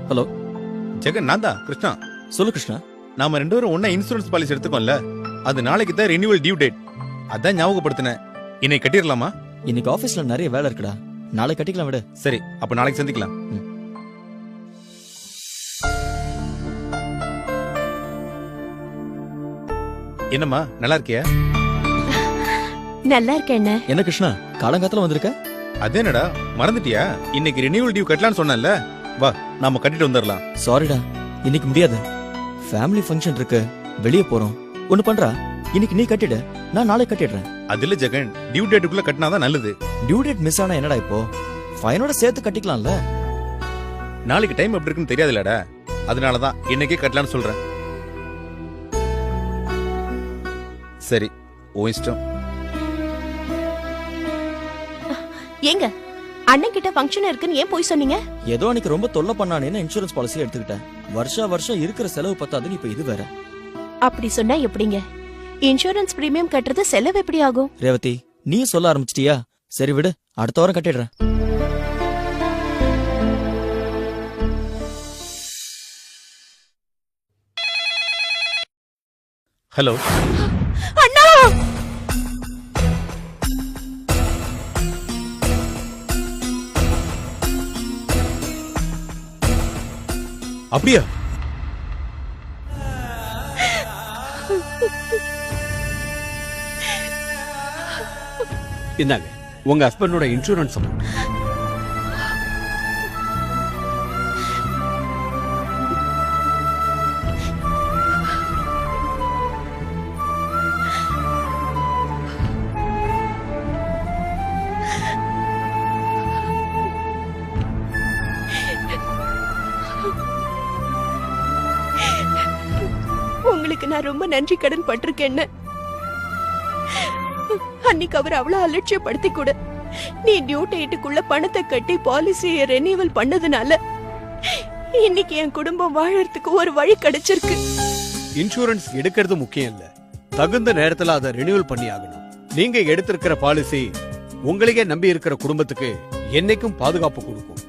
Hello Jagan, நான் தான் கிருஷ்ணா. சொல்லு கிருஷ்ணா. நாம 2 பேரும் ஒண்ணா இன்சூரன்ஸ் பாலிசி எடுத்துக்கோம்ல, அது நாளைக்கு தான் ரினியூவல் டியூ டேட். அதான் ஞாபகப்படுத்தினேன். இன்னைக்கு கட்டிடலாமா? இன்னைக்கு ஆபீஸ்ல நிறைய வேலை இருக்குடா, நாளை கட்டிக்கலாம் விடு. சரி, அப்ப நாளைக்கு சந்திக்கலாம். என்னம்மா, நல்லா இருக்கியா? நல்லா இருக்கேன். என்ன கிருஷ்ணா, காலங்காத்துல வந்திருக்க? அதேனடா, மறந்துட்டியா? இன்னைக்கு ரினியூவல் டியூ கட்டலாம்னு சொன்னேன்ல, வா நாம கட்டிட்டு வந்துடலாம். சாரிடா, இன்னைக்கு முடியாது. ஃபேமிலி ஃபங்க்ஷன் இருக்கு, வெளியே போறோம். ஒண்ணு பண்றா, இன்னைக்கு நீ கட்டிடு, நான் நாளைக்கு கட்டிடுறேன். அதுல ஜெகன், டியூ டேட்டுக்குள்ள கட்டினாதான் நல்லது. டியூ டேட் மிஸ் ஆனா என்னடா இப்போ? ஃபைனோட சேர்த்து கட்டிக்கலாம்ல. நாளைக்கு டைம் எப்படி இருக்குன்னு தெரியாதுலடா, அதனாலதான் இன்னைக்கே கட்டலாம்னு சொல்றேன். சரி, ஓ இஷ்டம். ஏங்க, அண்ணன் கிட்ட ஃபங்க்ஷன் இருக்குன்னு ஏன் போய் சொன்னீங்க? ஏதோ அன்னைக்கு ரொம்ப தொல்லை பண்ணானேன்னு இன்சூரன்ஸ் பாலிசி எடுத்துக்கிட்டேன். வருஷம் இருக்கிற செலவு பத்தாதுன்னு இப்ப இது வேற. அப்படி சொன்னா எப்படிங்க? இன்சூரன்ஸ் பிரீமியம் கட்டுறது செலவு எப்படி ஆகும்? ரேவதி, நீ சொல்ல ஆரம்பிச்சிட்டியா? சரி விடு, அடுத்த வாரம் கட்டிடுறேன். ஹலோ அண்ணா, அப்படியா? இந்தாங்க உங்க ஹஸ்பண்டோட இன்சூரன்ஸ் அமௌண்ட். உங்களுக்கு நான் ரொம்ப நன்றி கடன் பட்டிருக்கேன்னு. அன்னைக்கு அவர் அவ்வளவு அலட்சியப்படுத்தி கூட நீ டியூ டேட்டுக்குள்ள பணத்தை கட்டி பாலிசியை ரெனியூவல் பண்ணதுனால இன்னைக்கு என் குடும்பம் வாழறதுக்கு ஒரு வழி கிடைச்சிருக்கு. இன்சூரன்ஸ் எடுக்கிறது முக்கியம் இல்ல, தகுந்த நேரத்துல அதை ரினியூவல் பண்ணி ஆகணும். நீங்க எடுத்திருக்கிற பாலிசி உங்களையே நம்பி இருக்கிற குடும்பத்துக்கு என்னைக்கும் பாதுகாப்பு கொடுக்கும்.